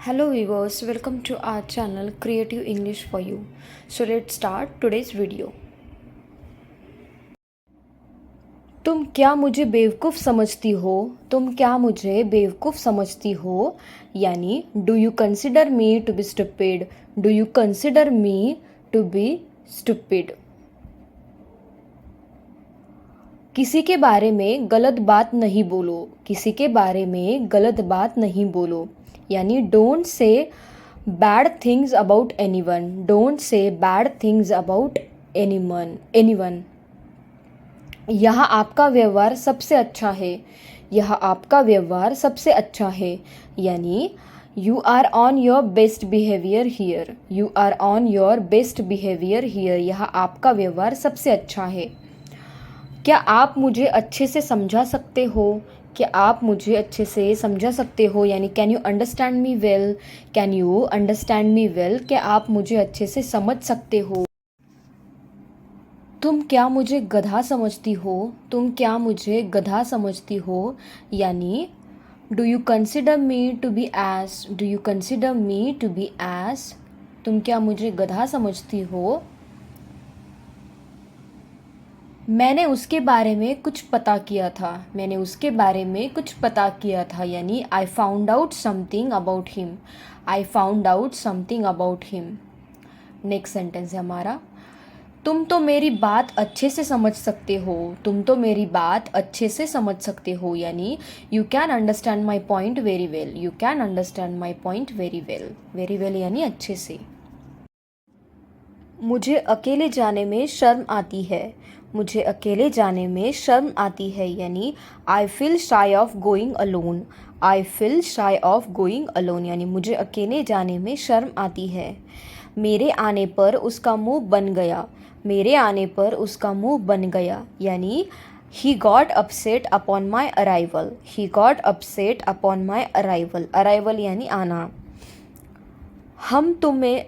Hello viewers, welcome to our channel Creative English for You. So let's start today's video. तुम क्या मुझे बेवकूफ़ समझती हो? तुम क्या मुझे बेवकूफ़ समझती हो? यानी do you consider me to be stupid? Do you consider me to be stupid? किसी के बारे में गलत बात नहीं बोलो. किसी के बारे में गलत बात नहीं बोलो. यानी डोंट से bad things about anyone. Don't say bad things about anyone. यह आपका व्यवहार सबसे अच्छा है. यह आपका व्यवहार सबसे अच्छा है. यानी you are on your best behaviour here. You are on your best behaviour here. यह आपका व्यवहार सबसे अच्छा है. क्या आप मुझे अच्छे से समझा सकते हो? क्या आप मुझे अच्छे से समझा सकते हो? यानी can you understand me well? Can you understand me well? क्या आप मुझे अच्छे से समझ सकते हो? तुम क्या मुझे गधा समझती हो? तुम क्या मुझे गधा समझती हो? यानी do you consider me to be ass? Do you consider me to be ass? तुम क्या मुझे गधा समझती हो? मैंने उसके बारे में कुछ पता किया था. मैंने उसके बारे में कुछ पता किया था. यानी I found out something about him. I found out something about him. Next sentence है हमारा, तुम तो मेरी बात अच्छे से समझ सकते हो. तुम तो मेरी बात अच्छे से समझ सकते हो. यानी you can understand my point very well. You can understand my point very well. Very well यानी अच्छे से. मुझे अकेले जाने में शर्म आती है. मुझे अकेले जाने में शर्म आती है. यानी आई फील शाई of going alone. I feel शाई ऑफ गोइंग अलोन. यानी मुझे अकेले जाने में शर्म आती है. मेरे आने पर उसका मुंह बन गया. मेरे आने पर उसका मुंह बन गया. यानी he got upset upon my arrival. He got upset upon my arrival. Arrival यानी आना. हम तुम्हें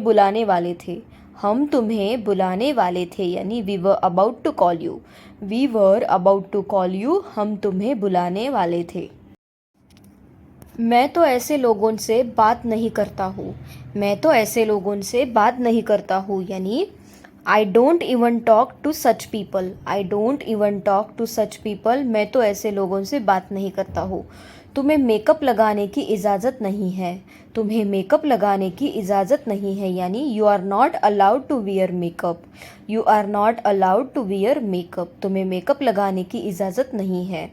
बुलाने वाले थे. हम तुम्हें बुलाने वाले थे. यानी we were about to call you. We were about to call you. हम तुम्हें बुलाने वाले थे. मैं तो ऐसे लोगों से बात नहीं करता हूँ. मैं तो ऐसे लोगों से बात नहीं करता हूँ. यानी I don't even talk to such people. I don't even talk to such people. मैं तो ऐसे लोगों से बात नहीं करता हूँ. तुम्हें मेकअप लगाने की इजाज़त नहीं है. तुम्हें मेकअप लगाने की इजाज़त नहीं है. यानी you are not allowed to wear makeup. You are not allowed to wear makeup. तुम्हें मेकअप लगाने की इजाज़त नहीं है.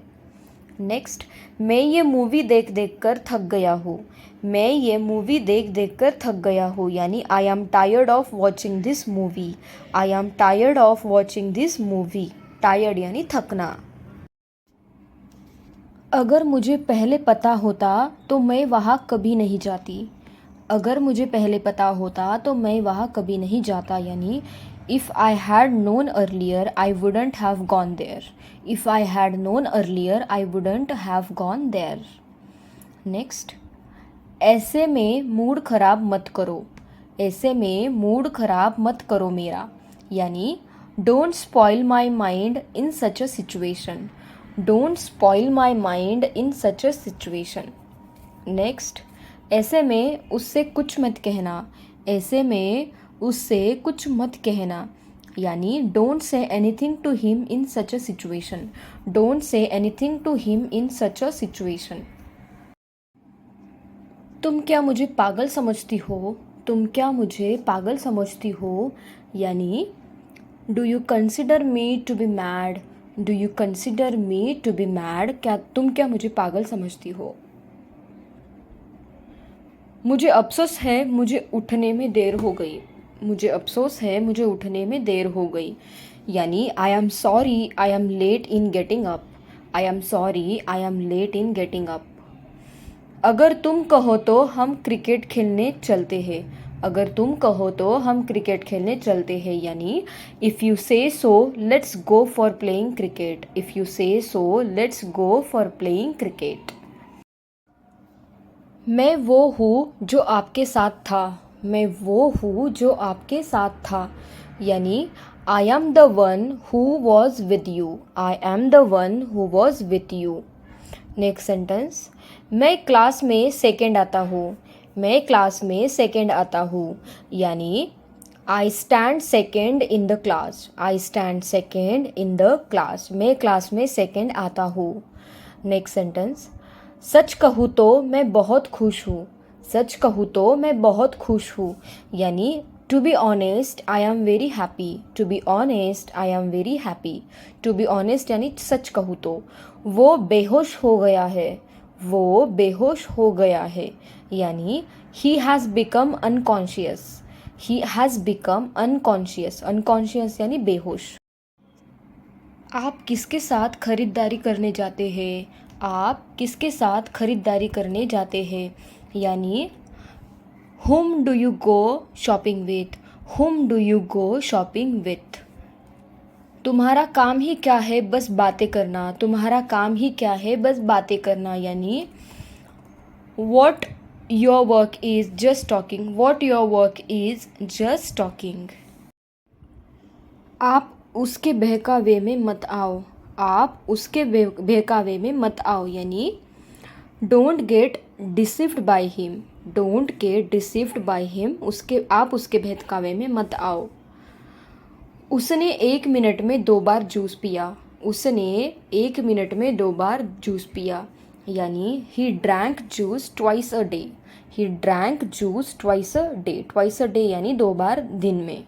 नेक्स्ट, मैं ये मूवी देख देख कर थक गया हूँ. मैं ये मूवी देख देख कर थक गया हूँ. यानी I am tired of watching this movie. I am tired of watching this movie. Tired यानी थकना. अगर मुझे पहले पता होता तो मैं वहाँ कभी नहीं जाती. अगर मुझे पहले पता होता तो मैं वहाँ कभी नहीं जाता. यानी if I had known earlier I wouldn't have gone there. If I had known earlier I wouldn't have gone there. Next, ऐसे में मूड ख़राब मत करो. ऐसे में मूड ख़राब मत करो मेरा. यानी don't spoil my mind in such a situation. Don't spoil my mind in such a situation. Next, ऐसे में उससे कुछ मत कहना. ऐसे में उससे कुछ मत कहना. यानी don't say anything to him in such a situation. Don't say anything to him in such a situation. तुम क्या मुझे पागल समझती हो? तुम क्या मुझे पागल समझती हो? यानी do you consider me to be mad? Do you consider me to be mad? तुम क्या मुझे पागल समझती हो? मुझे अफसोस है मुझे उठने में देर हो गई. मुझे अफसोस है मुझे उठने में देर हो गई. यानी I am sorry I am late in getting up. I am sorry I am late in getting up. अगर तुम कहो तो हम क्रिकेट खेलने चलते हैं. अगर तुम कहो तो हम क्रिकेट खेलने चलते हैं. यानी if you say so let's go for playing cricket. If you say so let's go for playing cricket. मैं वो हूँ जो आपके साथ था. मैं वो हूँ जो आपके साथ था. यानी I am the one who was with you. I am the one who was with you. Next sentence, मैं क्लास में सेकंड आता हूँ। मैं क्लास में सेकंड आता हूँ यानी I stand second in the class. I stand second in the class. मैं क्लास में सेकंड आता हूँ। नेक्स्ट सेंटेंस, सच कहूँ तो मैं बहुत खुश हूँ। सच कहूँ तो मैं बहुत खुश हूँ यानी to be honest I am very happy. To be honest I am very happy. To be honest यानी सच कहूँ तो। वो बेहोश हो गया है। वो बेहोश हो गया है यानी he has become unconscious. He has become unconscious. Unconscious यानी बेहोश। आप किसके साथ खरीदारी करने जाते हैं? आप किसके साथ खरीदारी करने जाते हैं यानी whom do you go shopping with? whom do you go shopping with? तुम्हारा काम ही क्या है बस बातें करना। तुम्हारा काम ही क्या है बस बातें करना यानी what your work is just talking. what your work is just talking. आप उसके बहकावे में मत आओ। आप उसके बहकावे में मत आओ यानी don't get deceived by him. Don't get deceived by him. आप उसके बहकावे में मत आओ। उसने 1 मिनट में 2 बार जूस पिया। उसने 1 मिनट में 2 बार जूस पिया यानी he drank juice twice a day. He drank juice twice a day. Twice a day यानी 2 बार दिन में।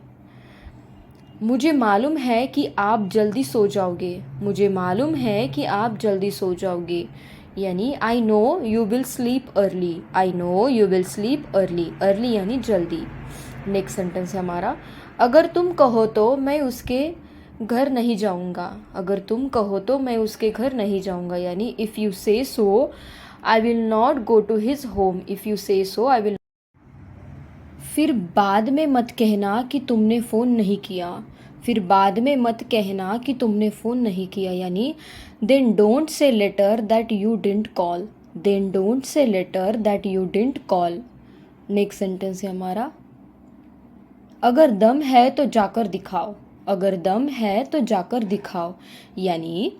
मुझे मालूम है कि आप जल्दी सो जाओगे। मुझे मालूम है कि आप जल्दी सो जाओगे यानी I know you will sleep early. I know you will sleep early. Early यानी जल्दी। नेक्स्ट सेंटेंस है हमारा, अगर तुम कहो तो मैं उसके घर नहीं जाऊंगा। अगर तुम कहो तो मैं उसके घर नहीं जाऊंगा यानी if you say so I will not go to his home. If you say so I will. फिर बाद में मत कहना कि तुमने फ़ोन नहीं किया। फिर बाद में मत कहना कि तुमने फ़ोन नहीं किया यानी then don't say later that you didn't call. Then don't say later that you didn't call. Next sentence है हमारा, अगर दम है तो जाकर दिखाओ। अगर दम है तो जाकर दिखाओ यानी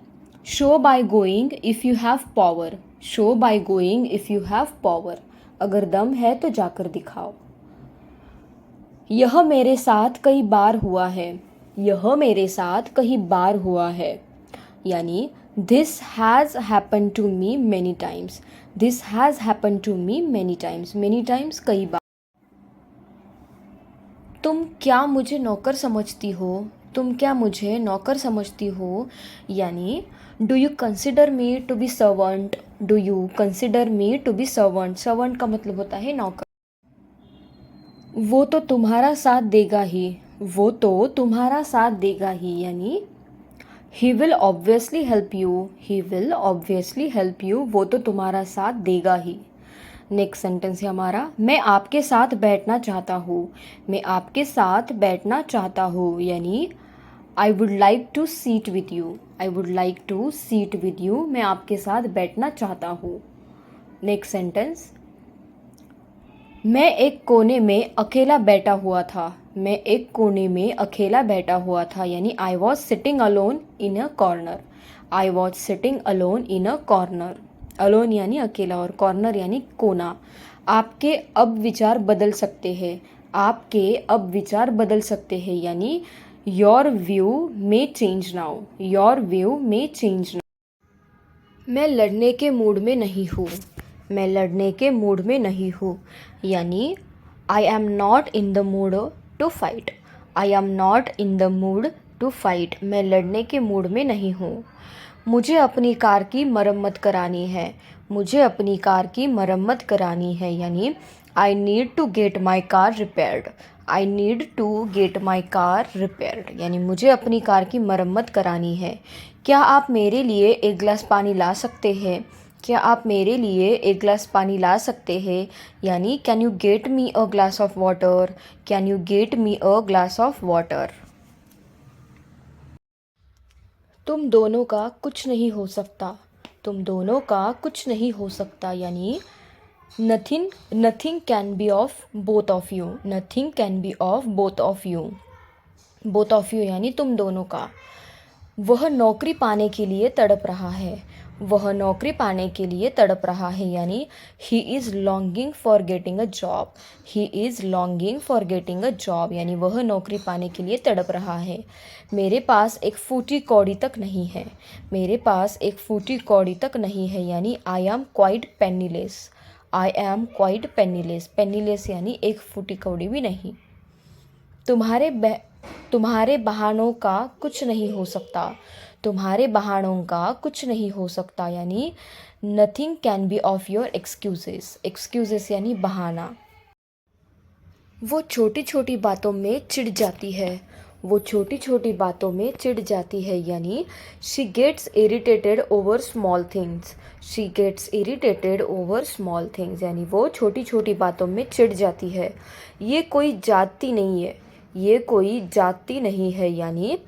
show by going if you have power. Show by going if you have power. अगर दम है तो जाकर दिखाओ। यह मेरे साथ कई बार हुआ है। यह मेरे साथ कई बार हुआ है यानी this has happen to me many times. This has happen to me many times. Many times कई बार। तुम क्या मुझे नौकर समझती हो? तुम क्या मुझे नौकर समझती हो यानी do you consider me to be servant. Do you consider me to be servant. Servant का मतलब होता है नौकर। वो तो तुम्हारा साथ देगा ही। वो तो तुम्हारा साथ देगा ही यानी he will obviously help you. He will obviously help you. वो तो तुम्हारा साथ देगा ही। नेक्स्ट सेंटेंस है हमारा, मैं आपके साथ बैठना चाहता हूँ। मैं आपके साथ बैठना चाहता हूँ यानी I would like to seat with you. I would like to seat with you. मैं आपके साथ बैठना चाहता हूँ। नेक्स्ट सेंटेंस, मैं एक कोने में अकेला बैठा हुआ था। मैं एक कोने में अकेला बैठा हुआ था यानी I was sitting alone in a corner. I was sitting alone in a corner. Alone यानी अकेला और कॉर्नर यानी कोना। आपके अब विचार बदल सकते हैं। आपके अब विचार बदल सकते हैं यानी your view may change now. Your view may change now. मैं लड़ने के मूड में नहीं हूँ। मैं लड़ने के मूड में नहीं हूँ यानी I am not in the mood to fight. I am not in the mood to fight. मैं लड़ने के मूड में नहीं हूँ। मुझे अपनी कार की मरम्मत करानी है। मुझे अपनी कार की मरम्मत करानी है यानी I need to get my car repaired. I need to get my car repaired यानी मुझे अपनी कार की मरम्मत करानी है। क्या आप मेरे लिए एक गिलास पानी ला सकते हैं? क्या आप मेरे लिए एक गिलास पानी ला सकते हैं यानी can you get me a glass of water. Can you get me a glass of water. तुम दोनों का कुछ नहीं हो सकता। तुम दोनों का कुछ नहीं हो सकता यानी nothing nothing can be of both of you. Nothing can be of both of you. Both of you यानी तुम दोनों का। वह नौकरी पाने के लिए तड़प रहा है। वह नौकरी पाने के लिए तड़प रहा है यानी he is longing for getting a job. He is longing for getting a job यानी वह नौकरी पाने के लिए तड़प रहा है। मेरे पास एक फूटी कौड़ी तक नहीं है। मेरे पास एक फूटी कौड़ी तक नहीं है यानी I am quite penniless. I am quite penniless. Penniless यानी एक फूटी कौड़ी भी नहीं। तुम्हारे बहानों का कुछ नहीं हो सकता। तुम्हारे बहानों का कुछ नहीं हो सकता यानी nothing can be of your excuses. Excuses यानी बहाना। वो छोटी छोटी बातों में चिढ़ जाती है। वो छोटी छोटी बातों में चिढ़ जाती है यानी she gets irritated over small things. She gets irritated over small things यानी वो छोटी छोटी बातों में चिढ़ जाती है। ये कोई जाति नहीं है। ये कोई जाति नहीं है यानी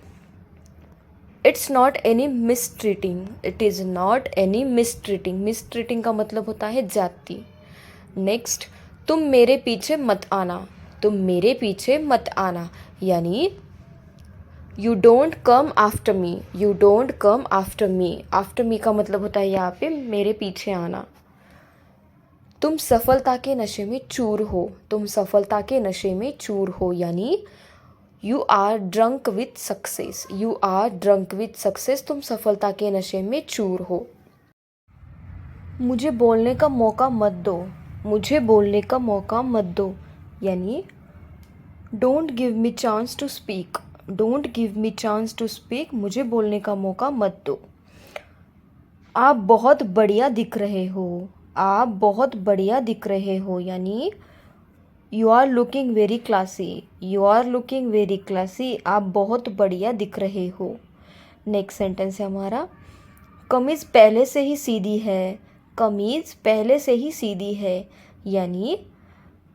it's not any mistreating. It is not any mistreating. Mistreating का मतलब होता है जाति। नेक्स्ट, तुम मेरे पीछे मत आना। तुम मेरे पीछे मत आना यानी you don't come after me. You don't come after me. After me का मतलब होता है यहाँ पे मेरे पीछे आना। तुम सफलता के नशे में चूर हो। तुम सफलता के नशे में चूर हो यानी you are drunk with success. You are drunk with success. तुम सफलता के नशे में चूर हो। मुझे बोलने का मौका मत दो। मुझे बोलने का मौका मत दो यानी don't give me chance to speak. Don't give me chance to speak. मुझे बोलने का मौका मत दो। आप बहुत बढ़िया दिख रहे हो। आप बहुत बढ़िया दिख रहे हो यानी you are looking very classy. You are looking very classy. आप बहुत बढ़िया दिख रहे हो। नेक्स्ट सेंटेंस है हमारा कमीज़ पहले से ही सीधी है। कमीज़ पहले से ही सीधी है यानी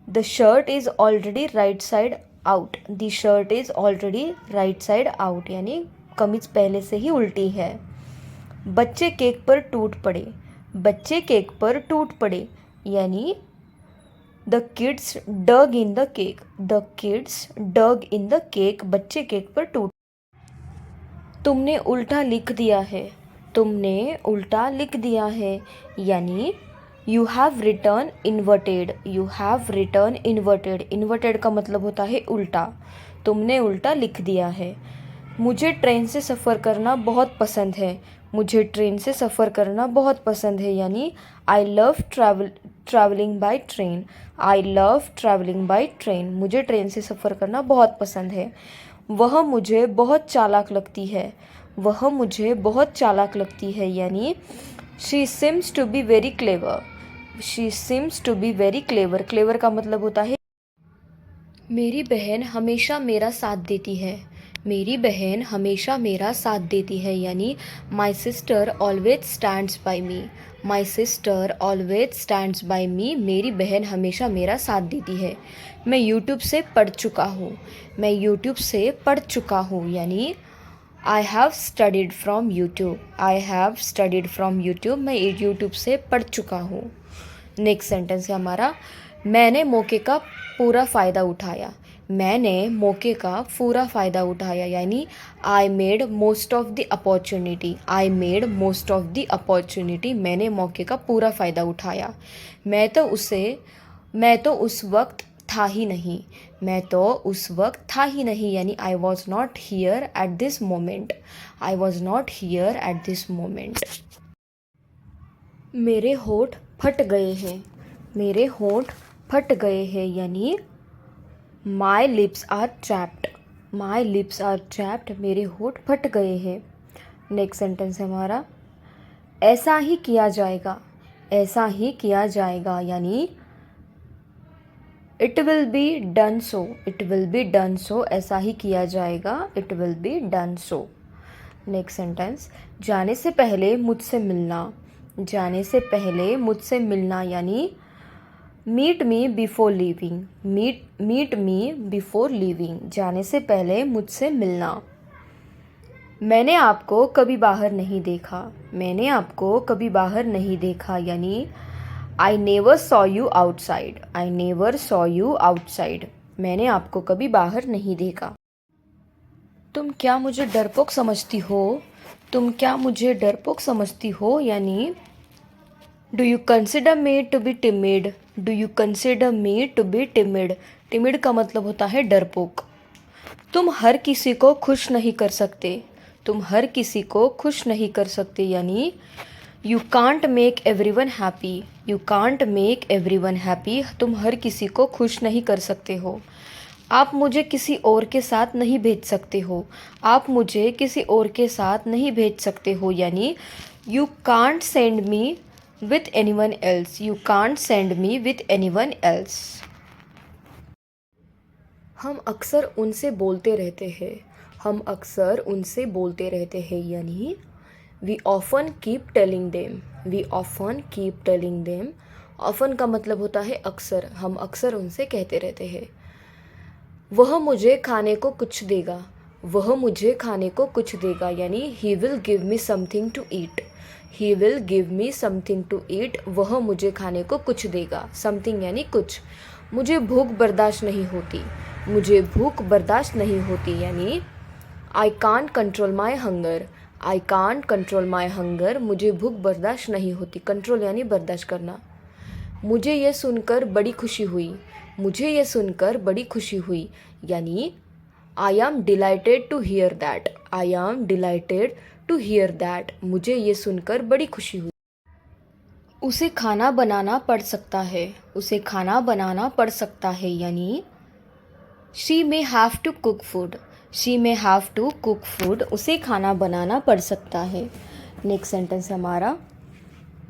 the shirt is already right side out. The shirt is already right side out यानी कमीज़ पहले से ही उल्टी है। बच्चे केक पर टूट पड़े। बच्चे केक पर टूट पड़े यानी the kids dug in the cake. The kids dug in the cake. बच्चे केक पर टूट। तुमने उल्टा लिख दिया है। तुमने उल्टा लिख दिया है यानी you have return inverted. You have return inverted. Inverted का मतलब होता है उल्टा। तुमने उल्टा लिख दिया है। मुझे ट्रेन से सफ़र करना बहुत पसंद है। मुझे ट्रेन से सफ़र करना बहुत पसंद है यानी I love travelling by train. I love travelling by train. मुझे ट्रेन से सफ़र करना बहुत पसंद है। वह मुझे बहुत चालाक लगती है। वह मुझे बहुत चालाक लगती है यानी she seems to be very clever. She seems to be very clever. Clever का मतलब होता है मेरी बहन हमेशा मेरा साथ देती है। मेरी बहन हमेशा मेरा साथ देती है यानी my sister always stands by me. My sister always stands by me. मेरी बहन हमेशा मेरा साथ देती है। मैं यूट्यूब से पढ़ चुका हूँ। मैं यूट्यूब से पढ़ चुका हूँ यानी I have studied from YouTube. I have studied from YouTube. मैं यूट्यूब से पढ़ चुका हूँ। नेक्स्ट सेंटेंस है हमारा मैंने मौके का पूरा फ़ायदा उठाया। मैंने मौके का पूरा फ़ायदा उठाया यानी I made most of the opportunity. I made most of the opportunity. मैंने मौके का पूरा फ़ायदा उठाया। मैं तो उस वक्त था ही नहीं। मैं तो उस वक्त था ही नहीं यानी I was not here at this moment. I was not here at this moment. मेरे होठ फट गए हैं। मेरे होठ फट गए हैं यानी my lips are trapped. My lips are trapped. मेरे होठ फट गए हैं। नेक्स्ट सेंटेंस है हमारा ऐसा ही किया जाएगा। ऐसा ही किया जाएगा यानी it will be done so. It will be done so. ऐसा ही किया जाएगा। It will be done so. Next sentence जाने से पहले मुझसे मिलना। जाने से पहले मुझसे मिलना यानी meet me before leaving. Meet me before leaving. जाने से पहले मुझसे मिलना। मैंने आपको कभी बाहर नहीं देखा। मैंने आपको कभी बाहर नहीं देखा यानी I never saw you outside. I never saw you outside. मैंने आपको कभी बाहर नहीं देखा। तुम क्या मुझे डरपोक समझती हो? तुम क्या मुझे डरपोक समझती हो, यानी do you consider me to be timid, do you consider me to be timid. Timid का मतलब होता है डरपोक। तुम हर किसी को खुश नहीं कर सकते, तुम हर किसी को खुश नहीं कर सकते, यानी you can't make everyone happy, you can't make everyone happy. तुम हर किसी को खुश नहीं कर सकते हो। आप मुझे किसी और के साथ नहीं भेज सकते हो, आप मुझे किसी और के साथ नहीं भेज सकते हो, यानी you can't send me with anyone else, you can't send me with anyone else. हम अक्सर उनसे बोलते रहते हैं, हम अक्सर उनसे बोलते रहते हैं, यानी we often keep telling them, we often keep telling them. Often का मतलब होता है अक्सर, हम अक्सर उनसे कहते रहते हैं। वह मुझे खाने को कुछ देगा, वह मुझे खाने को कुछ देगा, यानी he will give me something to eat, he will give me something to eat. वह मुझे खाने को कुछ देगा, समथिंग यानी कुछ। मुझे भूख बर्दाश्त नहीं होती, मुझे भूख बर्दाश्त नहीं होती, यानी I can't control my hunger, I can't control my hunger. मुझे भूख बर्दाश्त नहीं होती, कंट्रोल यानी बर्दाश्त करना। मुझे ये सुनकर बड़ी खुशी हुई, मुझे ये सुनकर बड़ी खुशी हुई, यानी I am delighted to hear that, I am delighted to hear that. मुझे ये सुनकर बड़ी खुशी हुई। उसे खाना बनाना पड़ सकता है, उसे खाना बनाना पड़ सकता है, यानी she may have to cook food, she may have to cook food. उसे खाना बनाना पड़ सकता है। नेक्स्ट सेंटेंस हमारा,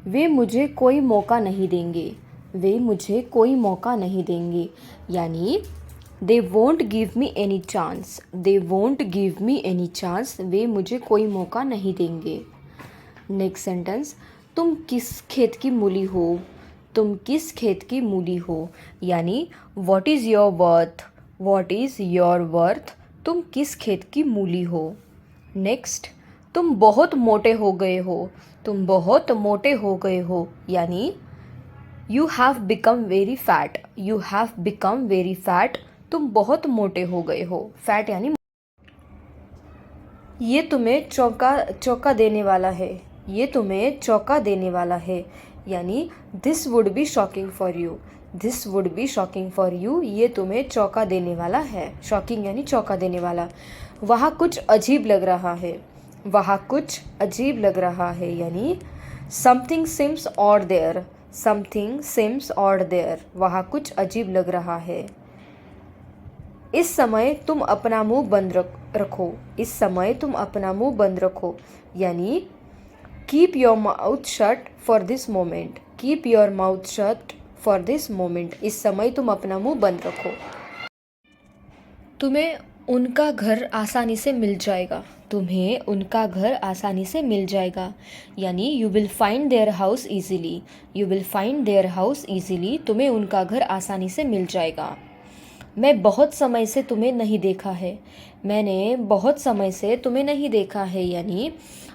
वे मुझे कोई मौका नहीं देंगे, वे मुझे कोई मौका नहीं देंगे, यानी they won't give me any chance, they won't give me any chance. वे मुझे कोई मौका नहीं देंगे। नेक्स्ट सेंटेंस, तुम किस खेत की मूली हो, तुम किस खेत की मूली हो, यानी what is your worth, what is your worth. तुम किस खेत की मूली हो। नेक्स्ट, तुम बहुत मोटे हो गए हो, तुम बहुत मोटे हो गए हो, यानी you have become very fat, you have become very fat. तुम बहुत मोटे हो गए हो, फैट यानी। ये तुम्हें चौंका देने वाला है, ये तुम्हें चौंका देने वाला है, यानी this would be shocking for you, this would be shocking for you. ये तुम्हें चौंका देने वाला है, शॉकिंग यानी चौंका देने वाला। वहाँ कुछ अजीब लग रहा है, वहाँ कुछ अजीब लग रहा है, यानी something seems odd there, something seems odd there. वहाँ कुछ अजीब लग रहा है। इस समय तुम अपना मुंह बंद रखो, इस समय तुम अपना मुंह बंद रखो, यानी keep your mouth shut for this moment, keep your mouth shut for this moment. इस समय तुम अपना मुंह बंद रखो। तुम्हें उनका घर आसानी से मिल जाएगा, तुम्हें उनका घर आसानी से मिल जाएगा, यानी you will find their house easily, you will find their house easily. तुम्हें उनका घर आसानी से मिल जाएगा। मैं बहुत समय से तुम्हें नहीं देखा है, मैंने बहुत समय से तुम्हें नहीं देखा है, यानी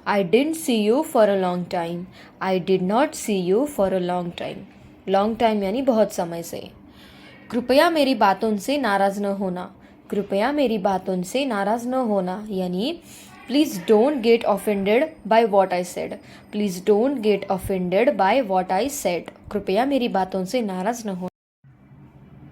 I didn't see you for a long time, I did not see you for a long time. Long time यानी बहुत समय से। कृपया मेरी बातों से नाराज़ न होना, कृपया मेरी बातों से नाराज़ न होना, यानी please don't get offended by what I said, please don't get offended by what I said. कृपया मेरी बातों से नाराज़ न होना।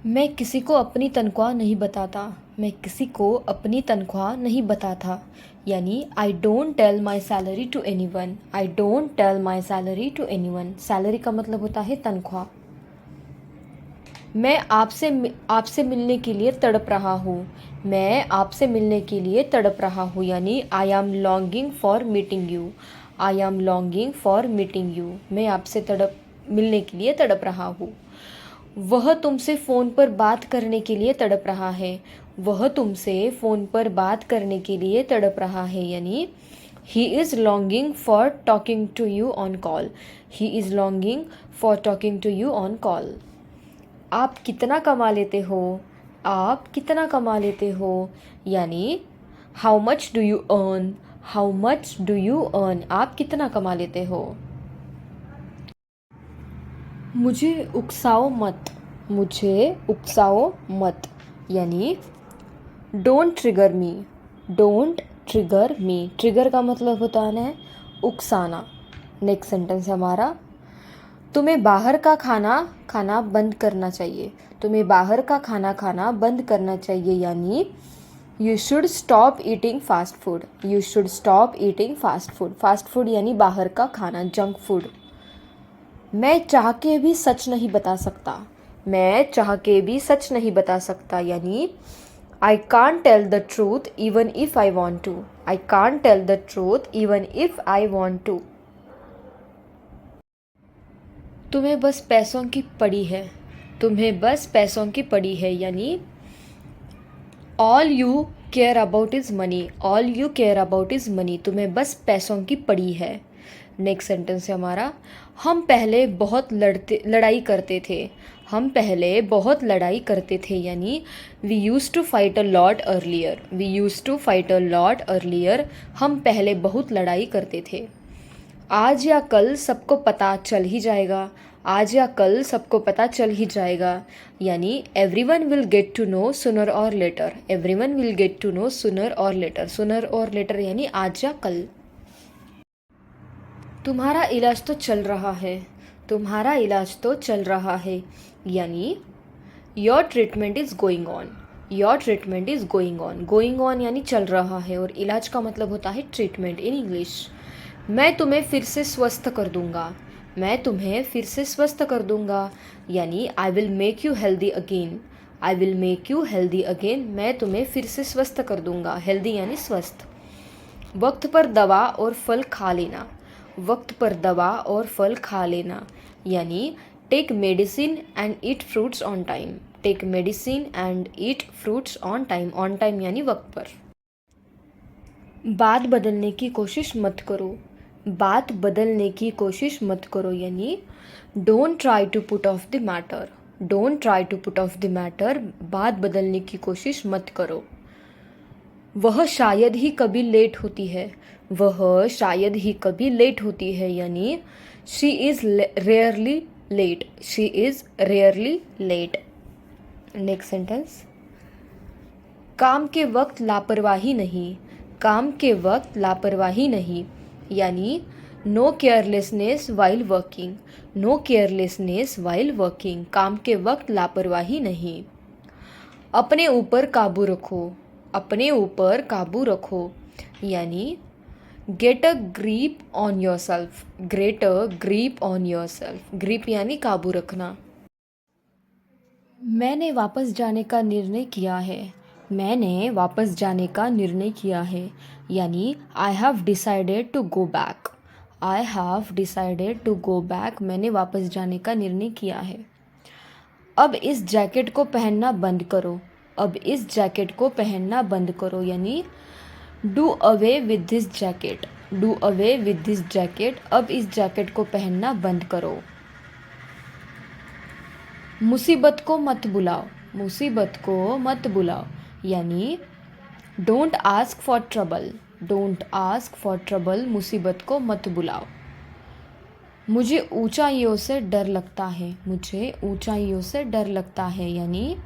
मैं किसी को अपनी तनख्वाह नहीं बताता, मैं किसी को अपनी तनख्वाह नहीं बताता, यानी I don't tell my salary to anyone, I don't tell my salary to anyone. Salary का मतलब होता है तनख्वाह। मैं आपसे मिलने के लिए तड़प रहा हूँ, मैं आपसे मिलने के लिए तड़प रहा हूँ, यानी I M longing for meeting you, I M longing for meeting you. मैं आपसे मिलने के लिए तड़प रहा हूँ। वह तुमसे फ़ोन पर बात करने के लिए तड़प रहा है, वह तुमसे फ़ोन पर बात करने के लिए तड़प रहा है, यानी he is longing for talking to you on call, he is longing for talking to you on call. आप कितना कमा लेते हो, आप कितना कमा लेते हो, यानी how much do you earn, how much do you earn. आप कितना कमा लेते हो। मुझे उकसाओ मत, मुझे उकसाओ मत, यानी don't trigger me, don't trigger me. Trigger का मतलब होता है उकसाना। नेक्स्ट सेंटेंस हमारा, तुम्हें बाहर का खाना खाना बंद करना चाहिए। तुम्हें बाहर का खाना खाना बंद करना चाहिए, यानी you should stop eating fast food. You should stop eating fast food. Fast food यानी बाहर का खाना, जंक फूड। मैं चाह के भी सच नहीं बता सकता। मैं चाह के भी सच नहीं बता सकता, यानी I can't tell the truth even if I want to. I can't tell the truth even if I want to. तुम्हें बस पैसों की पड़ी है। तुम्हें बस पैसों की पड़ी है, यानी all you care about is money. All you care about is money. तुम्हें बस पैसों की पड़ी है। नेक्स्ट सेंटेंस है हमारा, हम पहले बहुत लड़ाई करते थे। हम पहले बहुत लड़ाई करते थे, यानी we use to fight a lot earlier. We use to fight a lot earlier. हम पहले बहुत लड़ाई करते थे। आज या कल सबको पता चल ही जाएगा। आज या कल सबको पता चल ही जाएगा, यानी everyone will get to know sooner or later. Everyone will get to know sooner or letter. सुनर और लेटर यानी आज या कल। तुम्हारा इलाज तो चल रहा है। तुम्हारा इलाज तो चल रहा है, यानी your treatment is going on. Your treatment is going on. Going on यानी चल रहा है, और इलाज का मतलब होता है ट्रीटमेंट इन इंग्लिश। मैं तुम्हें फिर से स्वस्थ कर दूंगा। मैं तुम्हें फिर से स्वस्थ कर दूंगा, यानी I will make you healthy again. I will make you healthy again. मैं तुम्हें फिर से स्वस्थ कर दूंगा। हेल्दी यानी स्वस्थ। वक्त पर दवा और फल खा लेना। वक्त पर दवा और फल खा लेना, यानी take medicine and eat fruits on time. Take medicine and eat fruits on time. On time यानी वक्त पर। बात बदलने की कोशिश मत करो। बात बदलने की कोशिश मत करो, यानी don't try to put off the matter. Don't try to put off the matter. बात बदलने की कोशिश मत करो। वह शायद ही कभी लेट होती है। वह शायद ही कभी लेट होती है, यानी she is rarely late. She is rarely late. Next sentence, काम के वक्त लापरवाही नहीं। काम के वक्त लापरवाही नहीं, यानी no carelessness while working. No carelessness while working. काम के वक्त लापरवाही नहीं। अपने ऊपर काबू रखो। अपने ऊपर काबू रखो, यानी get a grip on your self. Get a grip on your self. Grip यानी काबू रखना। मैंने वापस जाने का निर्णय किया है। मैंने वापस जाने का निर्णय किया है, यानी I have decided to go back. I have decided to go back. मैंने वापस जाने का निर्णय किया है। अब इस जैकेट को पहनना बंद करो। अब इस जैकेट को पहनना बंद करो, यानी do away with this jacket. Do away with this jacket. अब इस जैकेट को पहनना बंद करो। मुसीबत को मत बुलाओ। मुसीबत को मत बुलाओ, यानी don't ask for trouble. Don't ask for trouble. मुसीबत को मत बुलाओ। मुझे ऊंचाइयों से डर लगता है। मुझे ऊंचाइयों से डर लगता है, यानी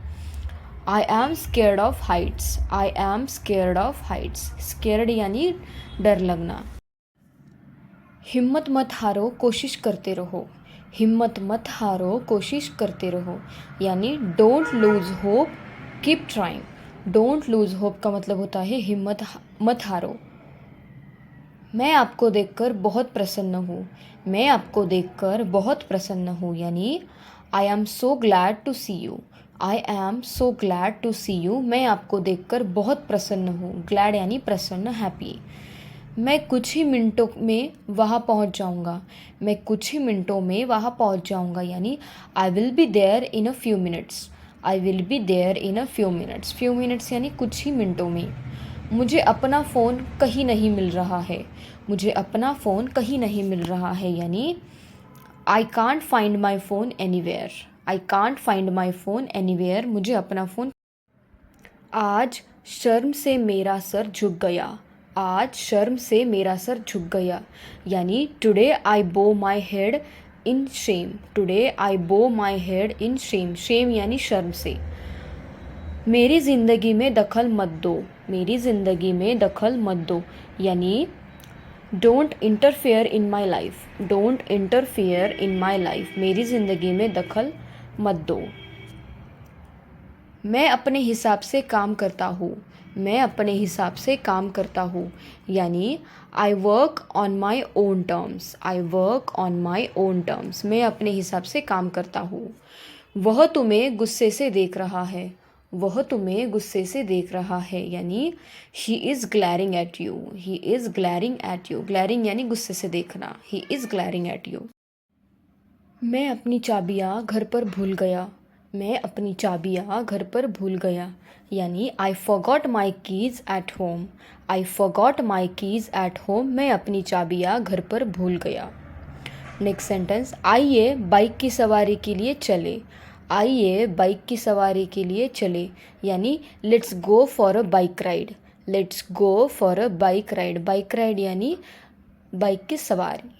I am scared of Heights. I am scared of Heights. Scared यानी डर लगना। हिम्मत मत हारो, कोशिश करते रहो। हिम्मत मत हारो, कोशिश करते रहो, यानी don't lose hope, keep trying. Don't lose hope का मतलब होता है हिम्मत मत हारो। मैं आपको देखकर बहुत प्रसन्न हूँ। मैं आपको देखकर बहुत प्रसन्न हूँ, यानी I am so glad to see you. I am so glad to see you. मैं आपको देखकर बहुत प्रसन्न हूँ। ग्लैड यानी प्रसन्न, हैप्पी। मैं कुछ ही मिनटों में वहाँ पहुँच जाऊँगा। मैं कुछ ही मिनटों में वहाँ पहुँच जाऊँगा, यानी I will be there in a few minutes. I will be there in a few minutes. Few minutes यानी कुछ ही मिनटों में। मुझे अपना फ़ोन कहीं नहीं मिल रहा है। मुझे अपना फ़ोन कहीं नहीं मिल रहा है, यानी I can't find my phone anywhere. I can't find my phone anywhere. मुझे अपना फ़ोन। आज शर्म से मेरा सर झुक गया। आज शर्म से मेरा सर झुक गया, यानी today I bow my head in shame. Today I bow my head in shame. Shame यानी शर्म से। मेरी ज़िंदगी में दखल मत दो, मेरी ज़िंदगी में दखल मत दो यानी don't interfere in my life, don't interfere in my life, मेरी ज़िंदगी में दखल मत दो। मैं अपने हिसाब से काम करता हूँ, मैं अपने हिसाब से काम करता हूँ यानी I work on my own terms, I work on my own terms, मैं अपने हिसाब से काम करता हूँ। वह तुम्हें गुस्से से देख रहा है, वह तुम्हें गुस्से से देख रहा है यानी he is glaring at you, he is glaring at you, glaring यानी गुस्से से देखना, he is glaring at you. मैं अपनी चाबियाँ घर पर भूल गया, मैं अपनी चाबियाँ घर पर भूल गया यानी I forgot my keys at home, I forgot my keys at home, मैं अपनी चाबियाँ घर पर भूल गया। नेक्स्ट सेंटेंस, आइए बाइक की सवारी के लिए चले, आइए बाइक की सवारी के लिए चले यानी let's go for a bike ride, let's go for a bike ride, bike ride यानी बाइक की सवारी।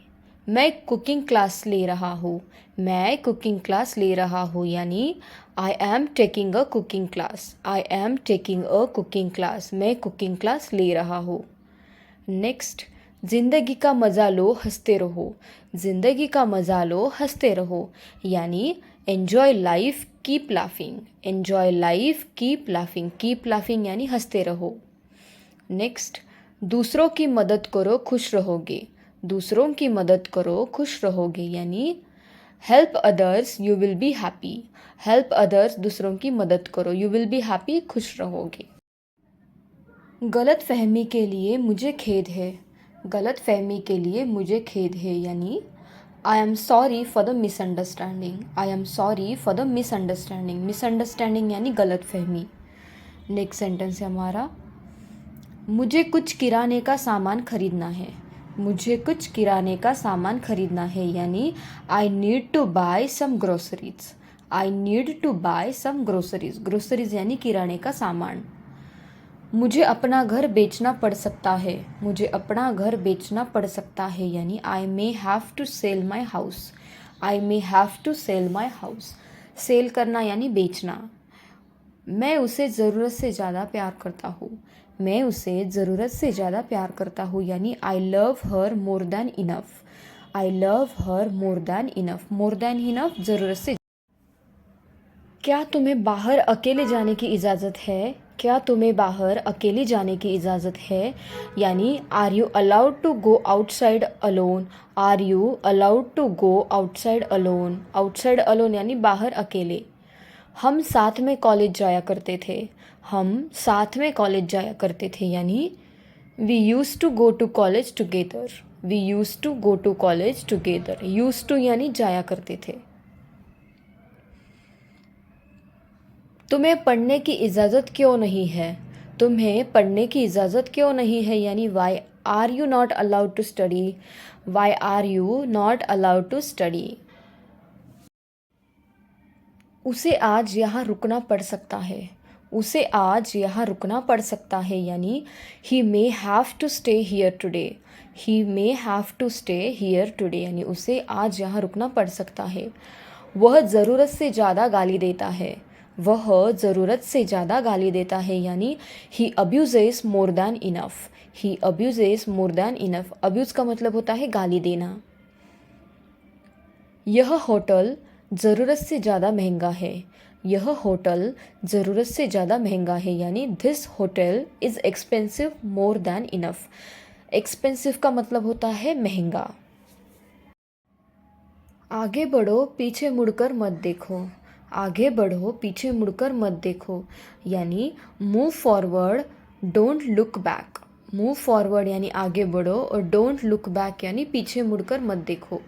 मैं कुकिंग क्लास ले रहा हूँ, मैं कुकिंग क्लास ले रहा हूँ यानी I am taking a cooking class, I am taking a cooking class, मैं कुकिंग क्लास ले रहा हूँ। नेक्स्ट, ज़िंदगी का मज़ा लो हंसते रहो, ज़िंदगी का मज़ा लो हंसते रहो यानी enjoy life keep laughing, enjoy life keep laughing यानी हंसते रहो। नेक्स्ट, दूसरों की मदद करो खुश रहोगे, दूसरों की मदद करो खुश रहोगे यानी help others you will be happy, help others दूसरों की मदद करो, यू विल बी हैप्पी खुश रहोगे। गलत फहमी के लिए मुझे खेद है, गलत फहमी के लिए मुझे खेद है यानी I am sorry for the misunderstanding, I am sorry for the misunderstanding, misunderstanding यानी गलत फहमी। नेक्स्ट सेंटेंस है हमारा, मुझे कुछ किराने का सामान खरीदना है, मुझे कुछ किराने का सामान खरीदना है यानी I need to buy some groceries, I need to buy some groceries, groceries यानी किराने का सामान। मुझे अपना घर बेचना पड़ सकता है, मुझे अपना घर बेचना पड़ सकता है यानी I may have to sell my house, I may have to sell my house, sell करना यानी बेचना। मैं उसे ज़रूरत से ज़्यादा प्यार करता हूँ, मैं उसे ज़रूरत से ज़्यादा प्यार करता हूँ यानी I love her more than enough, I love her more than enough, more than enough ज़रूरत से। क्या तुम्हें बाहर अकेले जाने की इजाज़त है, क्या तुम्हें बाहर अकेले जाने की इजाज़त है यानी are you allowed to go outside alone, are you allowed to go outside alone, outside alone यानी बाहर अकेले। हम साथ में कॉलेज जाया करते थे, हम साथ में कॉलेज जाया करते थे यानी we use to go to college together, we use to go to college together, use to यानी जाया करते थे। तुम्हें पढ़ने की इजाज़त क्यों नहीं है, तुम्हें पढ़ने की इजाज़त क्यों नहीं है यानी why are you not allowed to study, why are you not allowed to study. उसे आज यहाँ रुकना पड़ सकता है, उसे आज यहाँ रुकना पड़ सकता है यानी he may have to stay here today, he may have to stay here today यानी उसे आज यहाँ रुकना पड़ सकता है। वह ज़रूरत से ज़्यादा गाली देता है, वह ज़रूरत से ज़्यादा गाली देता है यानी he abuses more than enough, he abuses more than enough, abuse का मतलब होता है गाली देना। यह होटल ज़रूरत से ज़्यादा महंगा है, यह होटल ज़रूरत से ज़्यादा महंगा है यानी this hotel is expensive more than enough, expensive का मतलब होता है महंगा। आगे बढ़ो पीछे मुड़कर मत देखो, आगे बढ़ो पीछे मुड़कर मत देखो यानी move forward don't look back, move forward यानी आगे बढ़ो और डोंट लुक बैक यानी पीछे मुड़कर मत देखो।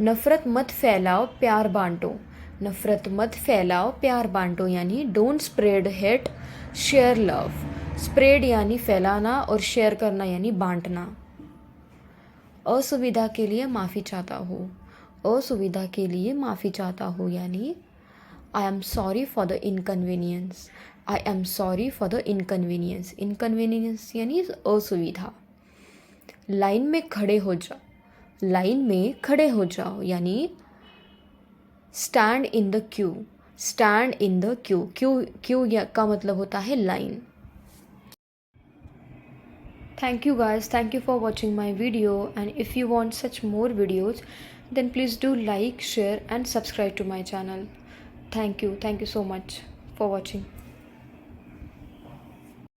नफ़रत मत फैलाओ प्यार बांटो, नफ़रत मत फैलाओ प्यार बांटो यानी don't spread hate share love, spread यानी फैलाना और शेयर करना यानी बांटना। असुविधा के लिए माफ़ी चाहता हूँ, असुविधा के लिए माफ़ी चाहता हूँ यानी I am sorry for the inconvenience, I am sorry for the inconvenience, inconvenience यानी असुविधा। लाइन में खड़े हो जाओ, लाइन में खड़े हो जाओ यानी stand in the Q, stand in the Q. Q का मतलब होता है line. Thank you guys. Thank you for watching my video. And if you want such more videos, then please do like, share, and subscribe to my channel. Thank you. Thank you so much for watching.